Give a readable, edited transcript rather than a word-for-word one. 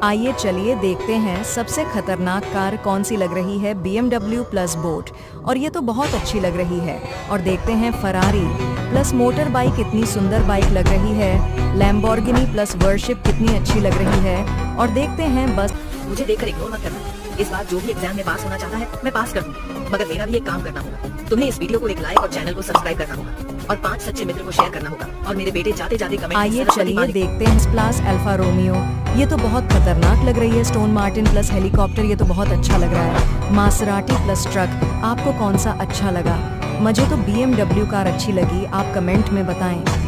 आइए चलिए देखते हैं सबसे खतरनाक कार कौन सी लग रही है। BMW प्लस बोट, और ये तो बहुत अच्छी लग रही है। और देखते हैं फरारी प्लस मोटर बाइक, इतनी सुंदर बाइक लग रही है। लैम्बोर्गिनी प्लस वर्शिप कितनी अच्छी लग रही है। और देखते हैं बस। मुझे देखकर इग्नोर मत करना। इस बार जो भी एग्जाम में पास होना चाहता है मैं पास कर दूंगी, मगर मेरा भी एक काम करना होगा। तुम्हें इस वीडियो को एक लाइक और चैनल को सब्सक्राइब करना होगा और 5 सच्चे मित्र को शेयर करना होगा। और मेरे बेटे जाते जाते कमेंट में आइए सरस्वती चलिए माँ लिख- देखते हैं प्लस अल्फा रोमियो, ये तो बहुत खतरनाक लग रही है। स्टोन मार्टिन प्लस हेलीकॉप्टर, ये तो बहुत अच्छा लग रहा है। मासराटी प्लस ट्रक, आपको कौन सा अच्छा लगा? मुझे तो BMW कार अच्छी लगी, आप कमेंट में बताएं।